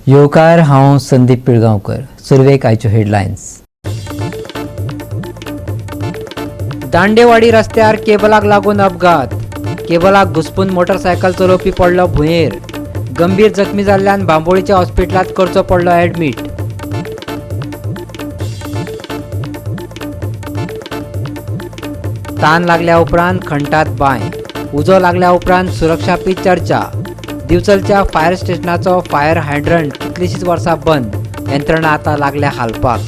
येवकार, हांव संदीप पिळगांवकर. सुरवेक आयच्यो हेडलायन्स. दांडेवाडी रस्त्यार केबलाक लागून अपघात. केबलाक घुस्पून मोटरसायकल चलोवपी पडलो भुंयेर. गंभीर जखमी जाल्ल्यान बांबोळीच्या हॉस्पिटलांत करचो पडलो ॲडमीट. ताण लागल्या उपरांत खंटात बांय. उजो लागल्या उपरांत सुरक्षापी चर्चा. दिवचलच्या फायर स्टेशनाचो फायर हायड्रंट कितलींशींच वर्सां बंद. यंत्रणा आतां लागल्या हालपाक.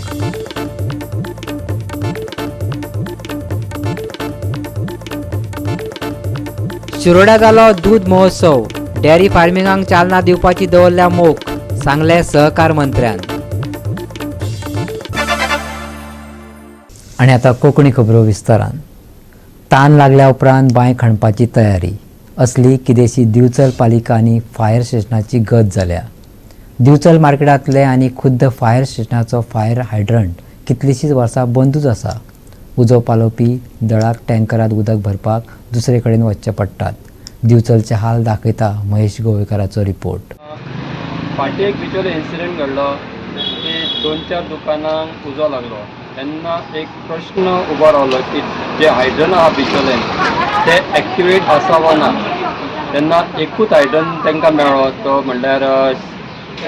शिरोड्या जालो दूद महोत्सव. डेअरी फार्मिंगाक चालना दिवपाची दवरल्या मोख, सांगले सहकार मंत्र्यान. आनी आतां कोंकणी खबरो विस्तारान. ताण लागल्या उपरांत बांय खणपाची तयारी. असली किदेशी दिवचल पालिका आनी फायर स्टेशनाची गत जाल्या. दिवचल मार्केटांतले आनी खुद्द फायर स्टेशनाचो फायर हायड्रंट कितलींशींच वर्सां बंदूच आसा. उजो पालोवपी दळाक टँकरांत उदक भरपाक दुसरे कडेन वचचें पडटात. दिवचलचे हाल दाखयता महेश गोवेकाराचो रिपोर्ट. फाटीं एक बिचोले इन्सिडेंट घडलो की 2-4 दुकानांक उजो लागलो. तेन्ना एक प्रश्न उबो रावलो की जे हायड्रन आहा बिचोलेन ते एक्टिवेट आसा वा ना. तेन्ना एकूच हायड्रन तांकां मेळ्ळो, तो म्हणल्यार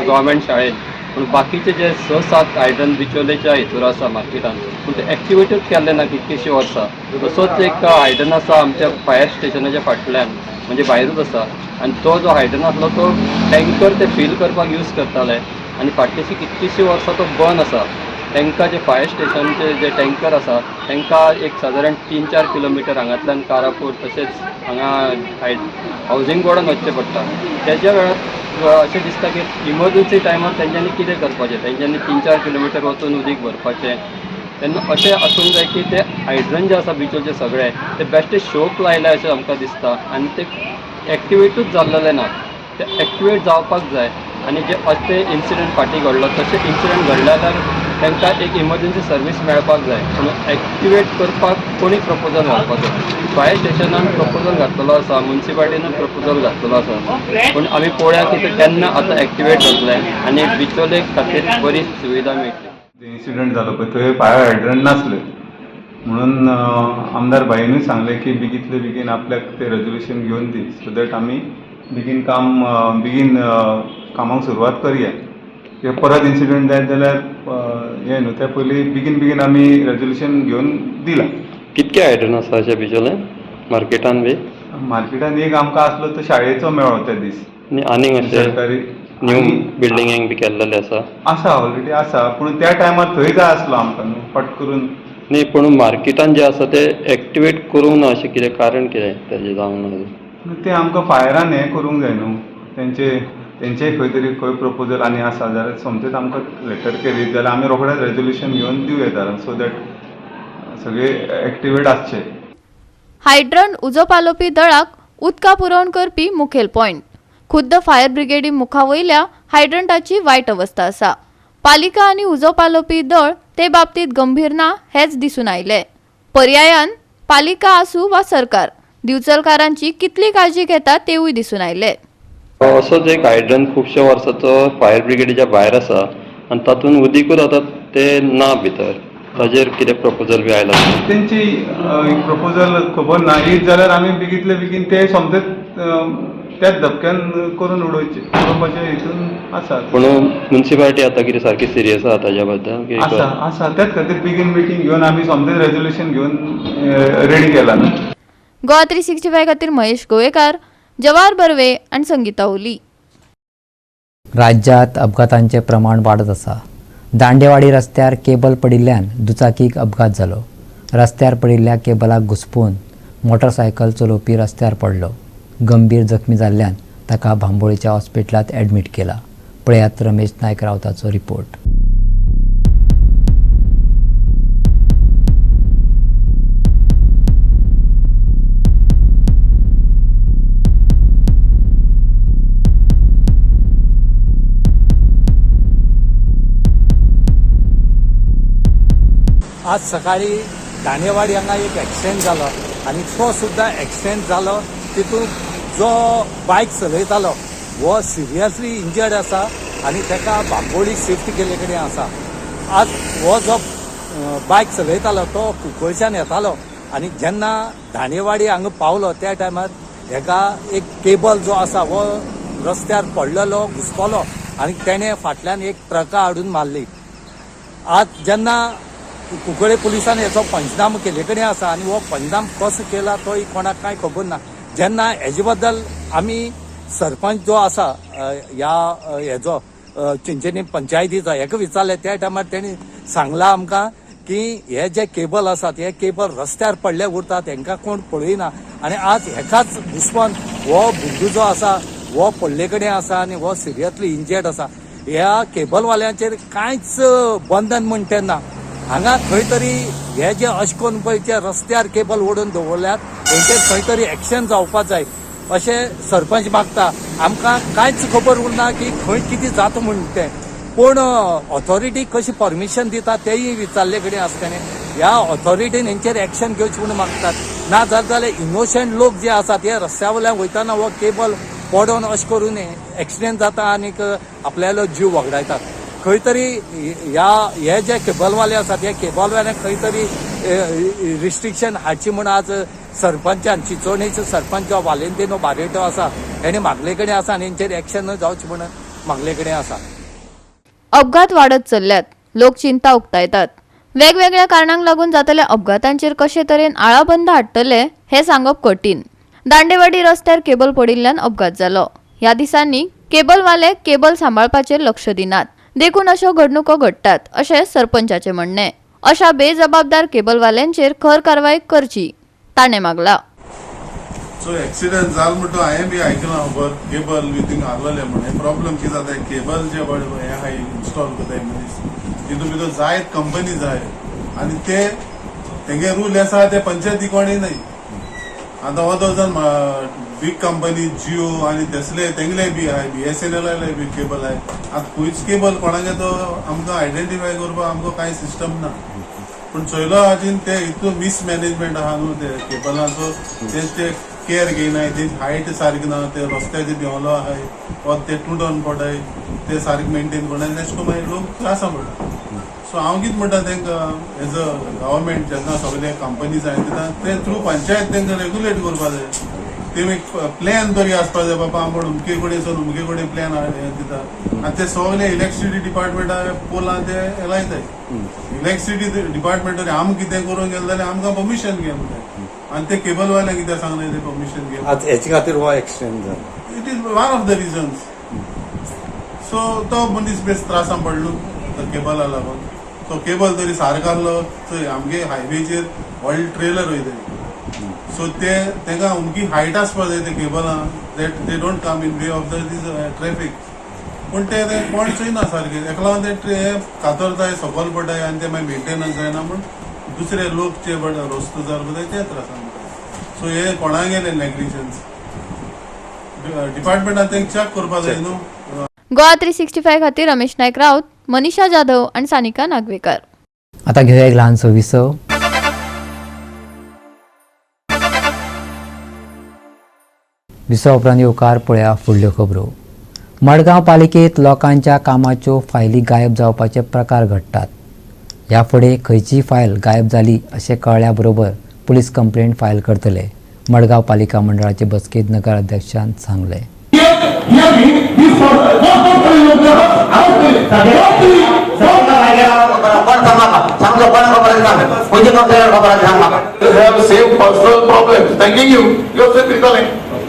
गव्हर्मेंट शाळेन. पूण बाकीचे जे 6-7 हायड्रन बिचोलेच्या हितूर आसा मार्केटान, पूण ते एक्टिवेटूच केल्ले ना कितलींशीं वर्सां. तसोच एक हायड्रन आसा आमच्या फायर स्टेशनाच्या फाटल्यान, म्हणजे भायरूच आसा. आनी तो जो हायड्रन आसलो तो टँकर ते फील करपाक यूज करताले आनी फाटलींशीं कितलींशीं वर्सां तो बंद आसा. तांकां जे फायर स्टेशनचे जे टँकर आसा तांकां एक सादारण 3-4 किलोमिटर हांगांतल्यान कारापूर तशेंच हांगा हावजींग बोर्डान वचचें पडटा. तेज्या वेळार अशें दिसता की इमर्जन्सी टायमार तेंच्यांनी कितें करपाचें. तेंच्यांनी 3-4 किलोमिटर वचून उदीक भरपाचें. तेन्ना अशें आसूंक जाय की ते हायड्रन जे आसा बिचोलचे सगळे ते बेश्टे शोक लायले अशें आमकां दिसता आनी ते एक्टिवेटूच जाल्लेले ना. ते एक्टिवेट जावपाक जाय. आनी जे अशें इन्सिडंट फाटीं घडलो तशें इन्सिडंट घडल्या जाल्यार तांकां एक इमर्जन्सी सर्वीस मेळपाक जाय. म्हणून एक्टिवेट करपाक कोणी प्रपोजल घालपाचो. फायर स्टेशनान प्रपोजल घातलेलो आसा, म्युन्सिपालिटीन प्रपोजल घातलेलो आसा. पूण आमी पळोवया की ते केन्ना आतां एक्टिवेट जातलें आनी बिचोले खातीर बरी सुविधा मेळटली. इन्सिडंट जालो पळय थंय फायर हायड्रंट नासले म्हणून आमदार भाईनूय सांगलें की बेगींतले बेगीन आपल्याक ते रेजोल्युशन घेवन दी, सो दॅट आमी बेगीन कामाक सुरवात करया. कित्याक परत इन्सिडंट जायत जाल्यार हें न्हू, त्या पयलीं बेगीन आमी रेजोल्युशन घेवन दिलां. कितके हायड्रन आसा अशें बिचोले मार्केटान बी? मार्केटान एक आमकां आसलो तो शाळेचो मेळ्ळो त्या दीस. आनीक अशें सरकारी न्यू बिल्डिंगेक बी केल्लेले आसा ऑलरेडी आसा. पूण त्या टायमार थंय जाय आसलो आमकां न्हू फट करून. न्ही, पूण मार्केटान जे आसा ते एक्टिवेट करूंक ना अशें कितें कारण कितें तेजें जावंक ना? ते आमकां फायरान हें करूंक जाय न्हू. तेंचेय खंय तरी खंय प्रपोजल आनी आसा जाल्यार समजेत आमकां लेटर केली जाल्यार आमी रोखडेंच रेजोल्युशन घेवन दिवं येता, सो दॅट सगळे एक्टिवेट आसचे. हायड्रंट उजो पालोवपी दळाक उदका पुरवण करपी मुखेल पॉयंट. खुद्द फायर ब्रिगेडी मुखा वयल्या हायड्रंटाची वायट अवस्था आसा. पालिका आनी उजो पालोवपी दळ ते बाबतीत गंभीर ना हेच दिसून आयले. पर्यायान पालिका आसूं वा सरकार दिवचलकारांची कितली काळजी घेता तेवूय दिसून आयले. असोच एक हायड्रन खुबश्या वर्साचो फायर ब्रिगेडीच्या भायर आसा आनी तातूंत उदीकूच आतां ते ना भितर. ताजेर कितें प्रपोजल बी आयला? तेंची प्रपोजल खबर ना. येत जाल्यार आमी बेगींतले बेगीन ते समजेत त्याच धपक्यान करून उडोवपाचे हितून आसा. पूण म्युन्सिपालिटी आतां कितें सारकी सिरियस आसा ताज्या बद्दल? आसा त्याच खातीर बेगीन मिटींग घेवन आमी समजेत रेजोल्युशन घेवन रेडी केला. गोवा 365 खातीर महेश गोवेकार, जवाहर बर्वे आनी संगीता ओली. राज्यांत अपघातांचें प्रमाण वाडत आसा. दांडेवाडी रस्त्यार केबल पडिल्ल्यान दुचाकीक अपघात जालो. रस्त्यार पडिल्ल्या केबलाक घुस्पून मोटरसायकल चलोवपी रस्त्यार पडलो. गंभीर जखमी जाल्ल्यान ताका बांबोळीच्या हॉस्पिटलांत ॲडमीट केला. पळयात रमेश नायक रावताचो रिपोर्ट. आज सकाळी दांडेवाडी हांगा एक एक्सिडेंट जालो आनी तो सुद्दां एक्सिडेंट जालो तितूंत जो बायक चलयतालो वो सिरियसली इंजर्ड आसा आनी ताका बांबोळी शिफ्ट केले कडेन आसा. आज हो जो बायक चलयतालो तो कुंकळच्यान येतालो आनी जेन्ना धाणेवाडी हांगा पावलो त्या टायमार हेका एक केबल जो आसा हो रस्त्यार पडलेलो घुसपलो आनी तेणे फाटल्यान एक ट्रका हाडून मारली. आज जेन्ना कुंकळे पुलिसान हेचो पंचनामा केले कडेन आसा आनी हो पंचनाम कसो केला तोय कोणाक कांय खबर ना. जेन्ना हेजे बद्दल आमी सरपंच जो आसा ह्या हेजो चिंचणी पंचायतीचो हेका विचारले त्या टायमार तेणी सांगला आमकां की हे जे केबल आसात हे केबल रस्त्यार पडले उरतात हेंकां कोण पळयना आनी आज हेकाच दुस्मान हो भुरगो जो आसा हो पडले कडेन आसा आनी हो सिरियसली इंजर्ड आसा. ह्या केबलवाल्यांचेर कांयच बंधन म्हण तेन्ना हांगा खंय तरी हे जे अशें करून पळय जे रस्त्यार केबल ओडून दवरल्यात हेंचेर खंय तरी एक्शन जावपाक जाय अशें सरपंच मागता. आमकां कांयच खबर उरना की खंय कितें जाता म्हण तें. पूण ऑथॉरिटी कशी परमिशन दिता तेय विचारले कडेन आसतलें. ह्या ऑथॉरिटीन हेंचेर एक्शन घेवची म्हूण मागतात. ना जाल्यार इनोसंट लोक जे आसात हे रस्त्या वयल्यान वयताना हो केबल पडोन अशें करून एक्सिडेंट जाता आनीक आपल्यालो जीव वगडायतात. खंय तरी हे जे केबलवाले आसात हे केबलवाल्यांक खंय तरी रिस्ट्रिक्शन हाडची म्हूण आज सरपंचान चिंचोणेचो सरपंच जो वालेंतिनो बारेटो आसा हेणे मागले कडेन आसा आनी हेंचेर एक्शन जावचें म्हूण मागले कडेन आसा. अपघात वाढत चल्ल्यात, लोक चिंता उक्तायतात. वेगवेगळ्या कारणांक लागून जातल्या अपघातांचेर कशे तरेन आळाबंद हाडटले हे सांगप कठीण. दांडेवाडी रस्त्यार केबल पडिल्ल्यान अपघात जालो. ह्या दिसांनी केबलवाले केबल सांबाळपाचेर लक्ष दिनात, देखून अश्यो घडणुको घडटात अशें सरपंचाचें म्हणणें. अशा बेजबाबदार केबलवाल्यांचेर खर कारवाय करची ताणें मागला. सो एक्सिडेंट जाल म्हणटो हांवें बी आयकलां खबर केबल विथींग आहलोले म्हणून. प्रॉब्लम कितें जाता केबल जे हे आहाय इन्स्टॉल करताय मनीस तितून भितर जायत कंपनी जाय आनी तेंगे रूल आसा ते पंचायती कोणय न्हय. आतां हो दोन बीग कंपनी जियो आनी तसले तेंगले बी आहाय BSNL बी केबल आहाय. आतां खंयच केबल कोणागे तो आमकां आयडेंटिफाय करपाक आमकां कांय सिस्टम ना. पूण चोयलो हाजीन ते इतलो मिसमॅनेजमेंट आहा न्हू ते केबलांचो ते केअर घेयनाय. तेजी हायट सारकी ना, ते रस्त्याचे देंवलो आहाय वा ते तुटोन पडाय ते सारकें मेंटेन करनाय अशें करून मागीर लोक त्रासा पडटा. सो हांव कितें म्हणटा तांकां एज अ गव्हर्मेंट जेन्ना सगळे कंपनीज हांवें दिता ते थ्रू पंचायत तांकां रेग्युलेट करपा जाय. ते एक प्लॅन तरी आसपा जाय बाबा आमकां अमके कडेन अमके कडेन प्लॅन दिता आनी ते सगळे इलेक्ट्रिसिटी डिपार्टमेंटा पोलां ते लायताय. इलेक्ट्रिसिटी डिपार्टमेंटान आमकां कितें करूंक गेलें जाल्यार आमकां परमिशन घे म्हणटाय आनी ते केबलवाल्यांक कितें सांगलें ते परमिशन घे. आज हेचे खातीर हो एक्सिडेंट जालो. It is one of the reasons. So तो मनीस बेस त्रासान पडलो केबला लागून. सो केबल तरी सारको आहलो थंय आमगे हायवेचेर व्हडले ट्रेलर वयताय. सो तेंका उमकी हायट आसपा जाय ते केबलां that they don't come in way of the traffic. पूण ते कोण चोयना सारकें. ताका लागून ते कातरताय सकयल पडटाय आनी ते मागीर मेंटेनन्स जायना म्हूण दुसरे लोक जे रस्तो जाय ते त्रासान पडटाय. सो हे कोणाक गेले नेग्लिजन्स डिपार्टमेंटान तेंक चॅक करपा जाय न्हू. गोवा 365 खातीर रमेश नायक राऊत, मनीषा जाधव आणि सानिका नागवेकर. आता घेऊया एक ल्हानसो विसव. विसव उपरांत येवकार पळया फुडल्यो खबरो. मडगांव पालिकेत लोकांच्या कामाच्यो फायली गायब जावपाचे प्रकार घडटात. ह्या फुडें खंयचीय फायल गायब जाली अशें कळ्ळ्या बरोबर पुलीस कंप्लेंट फायल करतले. मडगांव पालिका मंडळाचे बसकेत नगर अध्यक्षान सांगलें.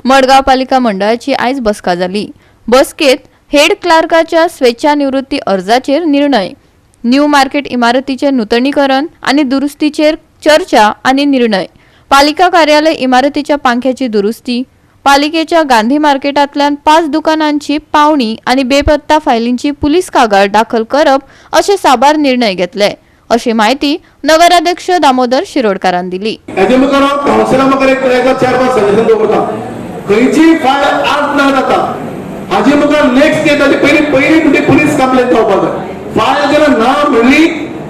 मडगांव पालिका मंडळाची आयज बसका जाली. बसकेत हेड क्लार्काच्या स्वेच्छानिवृत्ती अर्जाचेर निर्णय, न्यू मार्केट इमारतीचे नूतनीकरण आनी दुरुस्तीचेर चर्चा आनी निर्णय, पालिका कार्यालय इमारतीच्या पांख्याची दुरुस्ती, पालिकेच्या गांधी मार्केटांतल्यान 5 दुकानांची पावणी आनी बेपत्ता फायलींची पुलीस कागाळ दाखल करप अशे साबार निर्णय घेतले, अशी माहिती नगराध्यक्ष दामोदर शिरोडकारान दिली. खंयची फायल आज ना जाता हाजे मुखार नेक्स्ट डे ताची पयली तुमची पुलीस कंप्लेंट जावपाक जाय. फायल जेन्ना ना म्हणली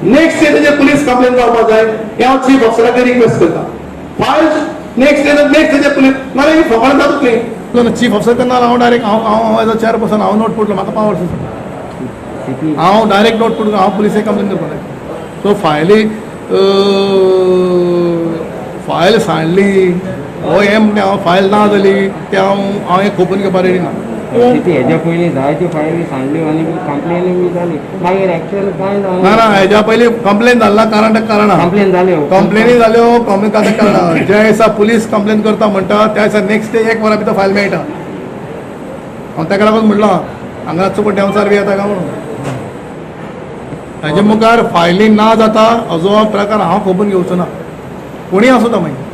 नेक्स्ट डे ताची पुलीस कंप्लेंट जावपाक जाय. हे हांव चीफ ऑफिसराक रिक्वेस्ट करता. फायल नेक्स्ट डे पुलीस मला ही फकाण जातली. चीफ ऑफिसर करना हांव डायरेक्ट हांव एज अ चेअरपर्सन हांव नोट पडलो म्हाका पावर हांव डायरेक्ट नोट करून हांव पुलिसेक कंप्लेन करपाक जाय. सो फायल सांडली हो हें म्हणटा हांव फायल ना जाली ते हांव हें खोपून घेवपा रेडी ना. हेज्या पयलीं जायत्यो फायली सांडल्यो आनी कंप्लेनी बी जाली मागीर एक्चुअल कांय ना ना हेज्या पयलीं कंप्लेन जाल्ला कारण कंप्लेन जाल्यो कंप्लेनी जाल्यो कंप्लेन कारण ज्या दिसा पुलीस कंप्लेन करता म्हणटा त्या दिसा नेक्स्ट डे 1 वरा भितर फायल मेळटा. हांव ताका लागून म्हणलो हांगा चुकून डेंवचार बी येता काय म्हणून. हेजे मुखार फायली ना जाता हाजो प्रकार हांव खपून घेवचो ना कोणीय आसूं ता मागीर.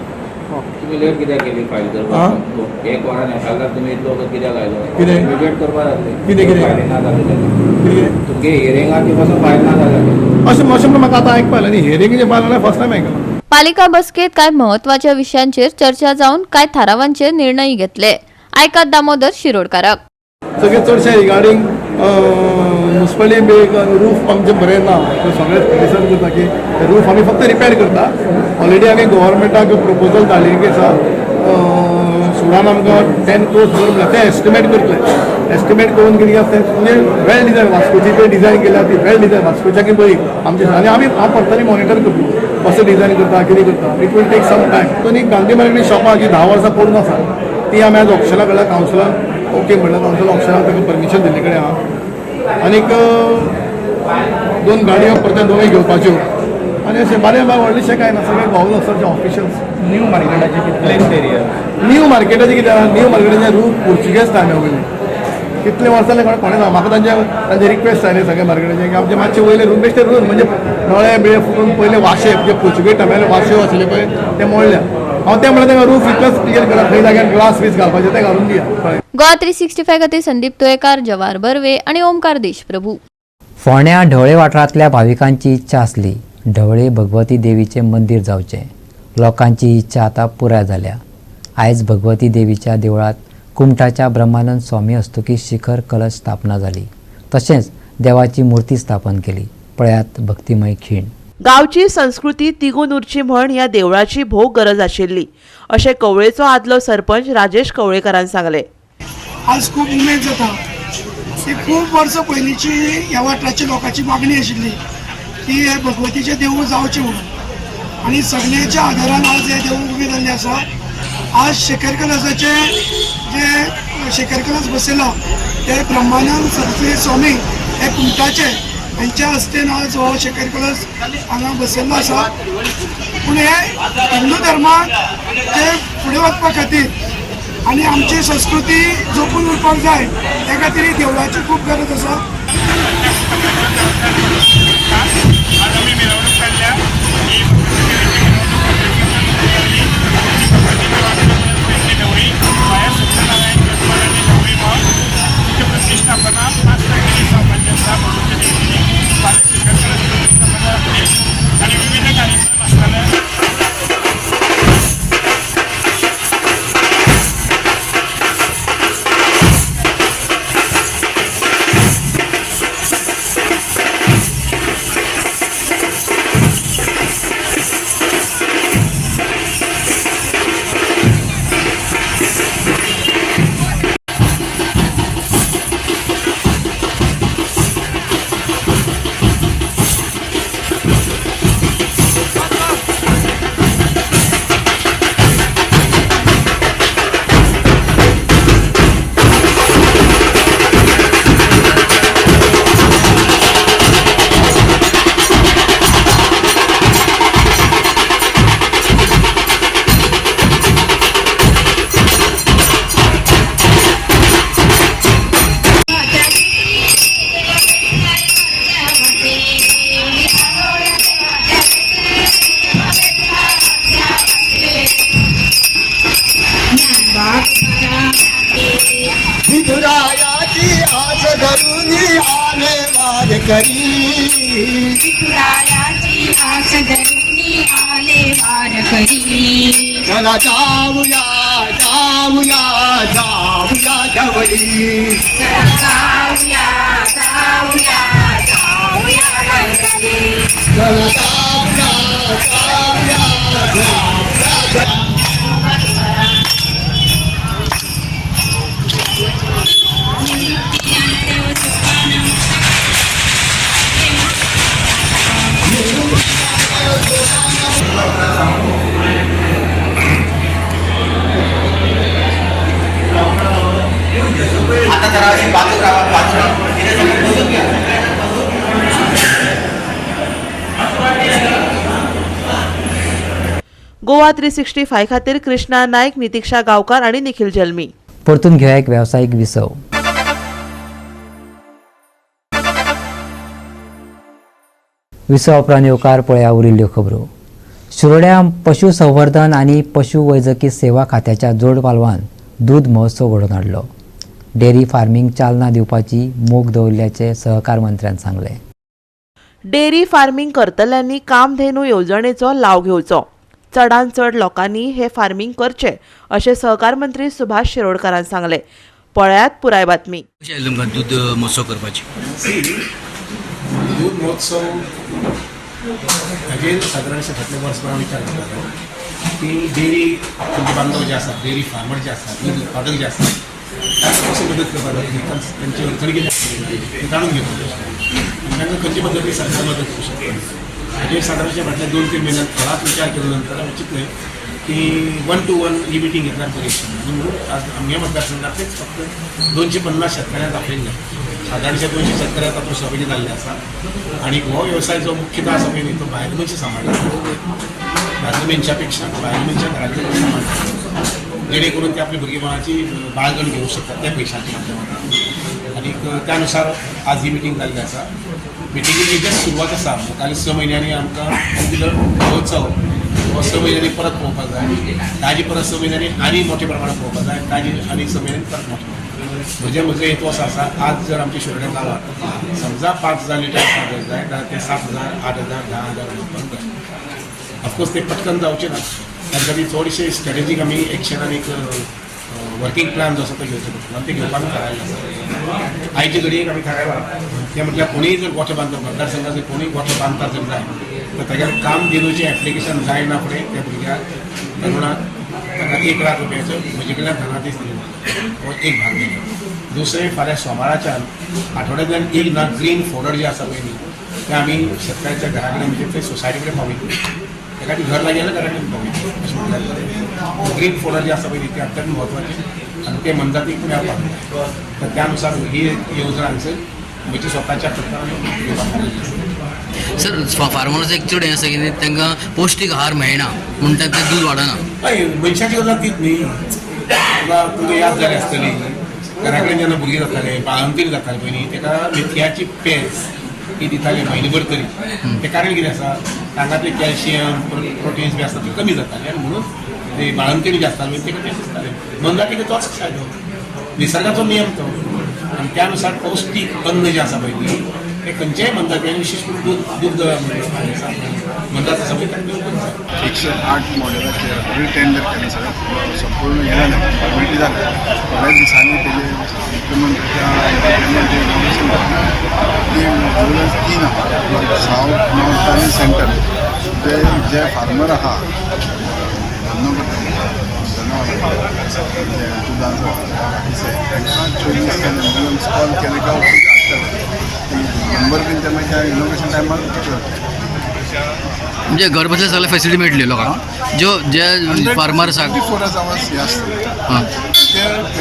तुम्ही लेट कित्याक केली फायल करपाक 1 वरान येताल्यार तुमी इतलो वगत कित्याक आयलो कितें? इमिडिएट करपाक जातले कितें? फायली ना जाल्यो कितें? तुमगे हियरिंगाची पासून फायल ना जाल्या अशें म्हणून म्हाका आतां आयकपा आयलें आनी हियरिंग जे पाहिलं फर्स्ट टायम आयकलां. पालिका बसकेत काय महत्वाच्या विषयांचेर चर्चा जावन काय थारावांचेर निर्णय घेतले. आयकात दामोदर शिरोडकाराक. सगळे चडशे रिगार्डींग म्युन्सिपालिटी रूफ आमचें बरें ना ते सगळे डिसायड करता की रूफ आमी फक्त रिपेर करता. ऑलरेडी आमी गव्हर्मेंटाक प्रपोजल धाडिल्लें आसा. सुडान आमकां 10 crores भरपूर ते एस्टिमेट करतले. एस्टिमेट करून कितें आसता म्हणजे वेल डिझायन वास्कोची ते डिझायन केल्या ती वेल डिझायन वास्कोच्याकी बरी आमची आनी आमी हांव पर्सनली मॉनिटर करता कसो डिझायन करता कितें करता. It will take some time. तो न्ही गांधी मार्केट शॉपां जी 10 वर्सां पडून आसा ती आमी आज ऑप्शनाक कडल्या कावन्सिलान ओके म्हणलं कावन्सिल ऑप्शनाक ताका परमिशन दिल्ले कडेन आहा. आनीक 2 गाडयो परत दोनूय घेवपाच्यो आनी अशें बारीक बारीक व्हडलेशें कांय ना सगळे गव्हर्नर ऑफिशियल्स. न्यू मार्केटाचे कितलेच एरिया न्यू मार्केटाचें कितें आहा न्यू मार्केटाचें रूफ पोर्चुगेज टायमा वयले कितले वर्सां जाले कोणें ना म्हाका तांचे रिक्वेस्ट आयले सगळे मार्केटाचे की आमचे मातशे वयले रूम बेश्टे रूम म्हणजे नळे बिळे फुटून पयले वाशे जे पोर्चुगेज टायमाले वाशे आसले पळय ते मोडल्या. हांव ते म्हणलें तांकां रूफ इतलोच क्लियर करा खंय जाग्यार ग्लास बीस घालपाचे ते घालून दिया. गोवा 365 खातीर संदीप तुयेकार, जवाहर बर्वे आणि ओमकार देशप्रभू. फोंड्या ढवळे वाठारांतल्या भाविकांची इच्छा आसली ढवळे भगवती देवीचें मंदीर जावचें. लोकांची इच्छा आतां पुराय जाल्या. आयज भगवती देवीच्या देवळात कुमठाच्या ब्रह्मानंद स्वामी हस्तुकी शिखर कलश स्थापना जाली. तशेंच देवाची मुर्ती स्थापन केली. पळयात भक्तिमय खीण. गांवची संस्कृती तिगून उरची म्हण ह्या देवळाची भोव गरज आशिल्ली अशें कवळेचो आदलो सरपंच राजेश कवळेकारान सांगलें. आज खूब उमेद जाता. ही खूब वर्सां पयलींची ह्या वाठाराच्या लोकांची मागणी आशिल्ली की हे भगवतीचें देवूळ जावचें म्हणून आनी सगळ्यांच्या आदारान आज हे देवूळ उबें जाल्लें आसा. आज शेखर कलशाचे जे शेखर कलश बसयला ते ब्रह्मानंद सरस्वती स्वामी हे कुमठाचे हांच्या हस्तेन आज हो शेखर कलश हांगा बसयल्लो आसा. पूण हे हिंदू धर्माक ते फुडें वचपा खातीर आनी आमची संस्कृती जपून उरपाक जाय त्या खातीर ही देवळाची खूब गरज आसा. विठुरायाची आस धरून आले वार करी. विठुरायाची आस धरून आले वार करी. चला जाऊया जाऊया जाऊया ढवळी. चला जाऊया जाऊया जाऊया ढवळी. चला जाऊया जाऊया जाऊया. गोवा 365 खातीर कृष्णा नायक, नितीक्षा गांवकार आणि निखिल जल्मी. परतून घेऊया एक व्यावसायिक विसव. विसव उपरांत येवकार पळया उरिल्ल्यो खबरो. शिरोड्या पशुसंवर्धन आणि पशुवैजकी सेवा खात्याच्या जोड पालवान दूध महोत्सव घडोवन हाडलो. डेअरी फार्मिंग चालना दिवपाची मोख दवरल्याचे सहकार मंत्र्यान सांगले. डेअरी फार्मिंग करतल्यांनी कामधेनू येवजणेचो लाव घेवचो. चडांत चड लोकांनी हे फार्मिंग करचे अशें सहकार मंत्री सुभाष शिरोडकारान सांगले. पळयात पुराय बातमी. तुमकां दूध महोत्सव करपाची दूध महोत्सव हाजेर सादारणशे फाटल्या वर्सां विचार करता की डेअरी बांधव जे आसात, डेअरी फार्मर जे आसात, दूध उत्पादक जे आसात, तांकां कशी मदत करपाक जाय, तांचे अडचणी कितें आसता ते जाणून घेवपाक आनी तांकां खंयचे पद्दतीन सरकार मदत करूं शकता. हाजेर सादारणशे फाटल्या 2-3 म्हयन्यात थोडाच विचार केल्या नंतर हांवें चिंतलें की 1-to-1 ही मिटींग घेतल्यार बरी आनी म्हणून आज आमगे मतदारसंघांतलेच फक्त 250 शेतकाऱ्यांक आपयल्ले. सादारणशे 200 शेतकऱ्यांक तातूंत सहभागी जाल्ले आसा. आनी हो वेवसाय जो मुख्यतः आसा पळय तो भायल मनशां सांबाळटा. भायल्या मनशां पेक्षा भायल्या मनशां घरांतले सांबाळटा, जेणे करून ते आपली भुरगेपणाची बाळगण घेवंक शकतात त्या पयशांची आपल्या मतान. आनी त्यानुसार आज ही मिटींग जाल्ली आसा. मिटिंगेची जस्ट सुरवात आसा. फाटल्या 6 म्हयन्यांनी आमकां दिलो महोत्सव हो 6 म्हयन्यांनी परत पळोवपाक जाय. ताजे परत 6 म्हयन्यांनी आनी मोठ्या प्रमाणात पळोवपाक जाय. ताजे आनी 6 म्हयन्यांनी परत मोठे म्हजो हेतू असो आसा. आज जर आमच्या शिरोड्या गांवांत समजा 5,000 लिटर जाय जाल्यार ते 7,000, 8,000, 10,000 उदक जाय. ऑफकोर्स ते पटकन जावचें ना. त्या खातीर चडशे स्ट्रॅटेजीक आमी एक्शनान एक वर्किंग प्लॅन जो आसा तो घेवचो पडटलो आनी ते घेवपाक थारायल्लें आसा. आयचे घडयेक आमी थारायलां तें म्हटल्यार कोणीय जर गोठो बांदता मतदारसंघात जर कोणूय गोठो बांदता जर जाय तर तागेर काम दिनूचें एप्लिकेशन जायना फुडें त्या भुरग्याक तरुणाक ताका 1 लाख रुपयाचो म्हजे कडल्यान धनादेश दिलो. हो एक भाग दिलो. दुसरें फाल्यां सोमाराच्यान आठवड्यांतल्यान एकदां ग्रीन फोल्डर जे आसा पळय न्ही ते आमी शेतकाराच्या घरा कडेन म्हणजे ते सोसायटी कडेन पावयतले. त्या खातीर घर लागीं जाल्यार घरा कडेन पावयतले अशें म्हटल्यार ग्रीन फोल्डर जे आसा पळय न्ही ते अत्यंत म्हत्वाचें आनी ते मंदातीक मेळपाक जाय. तर त्या अनुसार ही येवजण हांगसर म्हजी स्वताच्या खर्चान घेवपाक आसा. सर फार्मर्स एक चड हें आसा की तांकां पौश्टीक आहार मेळना म्हणून तांकां दूध वाडना. हय मनशाची गजाल तीच न्ही. तुमकां याद जाली आसतली घरा कडेन जेन्ना भुरगीं जाताले बाळंतीण जाताले पयलीं ताका मेथयाची पेज ही दिताले म्हयनोभर तरी. तें कारण कितें आसा तांकांतले कॅल्शियम प्रोटीन्स बी आसता ते कमी जाताले आनी म्हणून ते बाळंतीण जे आसताले ताका तें दिसतालें. मंदातीक तोच फायदो, निसर्गाचो नियम तो. आनी त्या अनुसार पौश्टीक अन्न जें आसा पळय न्ही ते खंयचेय मंदाती आनी विशेश करून दूध मंदात आसा पळय ताका दिवंकूच जाय. 108 मॉडेलाचेर ऑलरेडी टेंडर केलें सगळें संपूर्ण हें जालें फॉर्मेलिटी जालें. थोड्याच दिसांनी तेजें मुख्यमंत्र्याच्या इनॉग्रेशन जातलें. ती रूरल स्कीम आहा सावथ नॉर्थ आनी सेंटर जे फार्मर आहा दुधाचो तांकां 24 एम्ब्युलन्स कॉल केले काय नंबर बीन ते मागीर त्या इनॉग्रेशन टायमार म्हणजे घर बसल्या सगळ्या फॅसिलिटी मेळटल्यो लोकांक ज्यो जे फार्मर आसा. 24 आवर्स हे आसता ते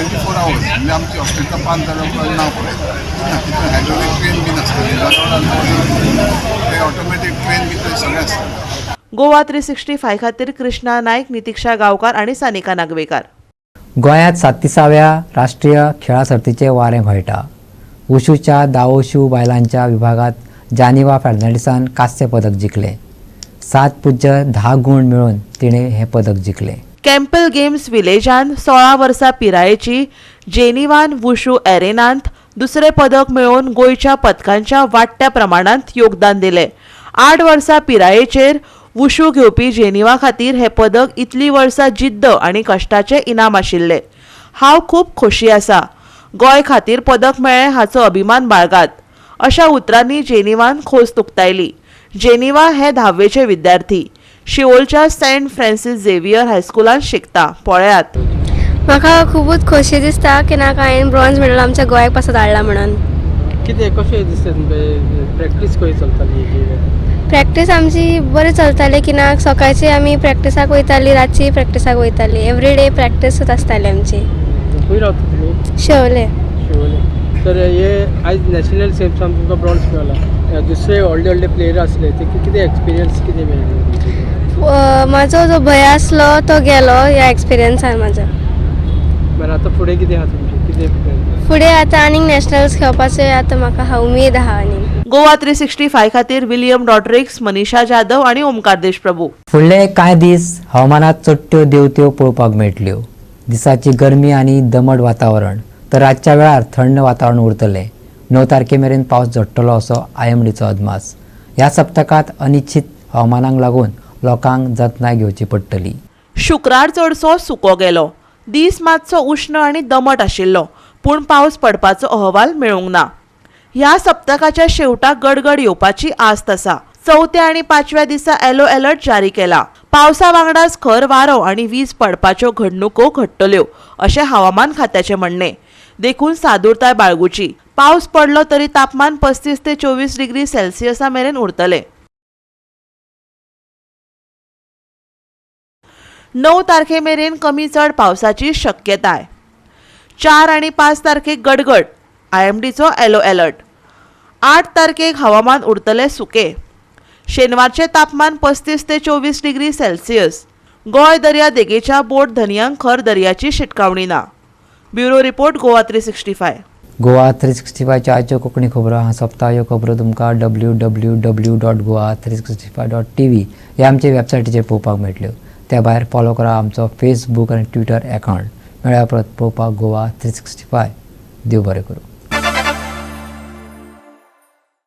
24 आवर्स म्हणजे आमची हॉस्पिटलां 5 जाणां नांव पळयता. तितून हायड्रोलिक ट्रेन बीन आसता ते ऑटोमॅटीक ट्रेन बी थंय सगळें आसता. गोवा 365 खातीर कृष्णा नायक, नितीक्षा गांवकार आणि सानिका नागवेकर. गोंयांत 37व्या राष्ट्रीय खेळा सर्तीचे वारें घोळटा. वुशूच्या दावोशू बायलांच्या विभागात जानिवा फेर्नांडीसान कांस्य पदक जिखले. 7.10 गुण मेळोवन तिणें हें पदक जिखलें. कॅम्पल गेम्स विलेजान 16 वर्सां पिरायेची जेनिवान वुशू एरेनांत दुसरें पदक मेळोवन गोंयच्या पदकांच्या वाडट्या प्रमाणांत योगदान दिलें. 8 वर्सां पिरायेचेर वुशू घेवपी जेनिवा खातीर हें पदक इतली वर्सां जिद्द आनी कश्टाचें इनाम आशिल्लें. हांव खूब खोशी आसा. गोंय खातीर पदक मेळ्ळें हाचो अभिमान बाळगात अशा उतरांनी जेनिवान खोस उक्तायली. जेनिवा हे 10वेचे विद्यार्थी. शिवोलच्या सेंट फ्रांसीस झेवियर हायस्कुलांत शिकता. पळयात. म्हाका खूबच खोशी दिसता की हांवें ब्रॉन्झ मेडल आमच्या गोंयाक पासत हाडला म्हणून. कितें कशें दिसता प्रॅक्टीस खंय चलताली? प्रॅक्टीस आमची बरी चलताली कित्याक सकाळची आमी प्रॅक्टिसाक वयताली, रातची प्रॅक्टिसाक वयताली. एवरी डे प्रॅक्टीसच आसताली आमची. खंय रावता तुमी? शेवले. शिवोले तर हे आयज नॅशनल सेम्सान तुमकां ब्रॉन्झ मेळ्ळा दुसरे व्हडले व्हडले प्लेयर आसले ते कितें एक्सपिरियन्स कितें मेळ्ळें म्हाजो जो भंय आसलो तो गेलो ह्या एक्सपिरियन्सान म्हाजो. बरें आतां फुडें कितें आहा तुमचें कितें फुडें आतां आनीक नॅशनल्स खेळपाचें आतां म्हाका उमेद आहा आनीक. गोवा 365 खातीर विलियम रॉड्रिक्स, मनीषा जाधव आणि ओमकार देशप्रभू. फुडले कांय दीस हवामानात चडट्यो देंवत्यो पळोवपाक मेळटल्यो. दिसाची गरमी आनी दमट वातावरण तर रातच्या वेळार थंड वातावरण उरतलें. 9 तारखेमेरेन पावस झडटलो असो आयएमडीचो अदमास. ह्या सप्तकात अनिश्चित हवामानाक लागून लोकांक जतनाय घेवची पडटली. शुक्रार चडसो सुको गेलो. दीस मातसो उश्ण आनी दमट आशिल्लो, पूण पावस पडपाचो अहवाल मेळूंक ना. ह्या सप्तकाच्या शेवटाक गडगड येवपाची आस्त आसा. 4थ्या आनी 5व्या दिसा येलो अलर्ट जारी केला. पावसा वांगडाच खर वारो आनी वीज पडपाच्यो घडणुको घडटल्यो अशें हवामान खात्याचें म्हणणें. देखून सादूरताय बाळगुची. पावस पडलो तरी तापमान 35 ते 24 डिग्री सेल्सियसा मेरेन उरतलें. 9 तारखेमेरेन कमी चड पावसाची शक्यताय. 4 आनी 5 तारखेक गडगड, आयएमडीचो येलो अलर्ट. 8 तारखेक हवामान उरतलें सुकें. शेनवारचे तापमान 35 ते 24 डिग्री सेल्सियस. गोंय दर्या देगेच्या बोट धनयांक खर दर्याची शिटकावणी ना. Bureau report Goa 365. गोवा 365च्या आयच्यो कोंकणी खबरो हांगा सोंपता. ह्यो खबरो तुमकां www.goa365.tv ह्या आमचे वेबसायटीचेर पळोवपाक मेळटल्यो. त्या भायर फॉलो करा आमचो फेसबूक आनी ट्विटर अकावंट. मेळ्या परत पळोवपाक गोवा 365. देव बरें करूं.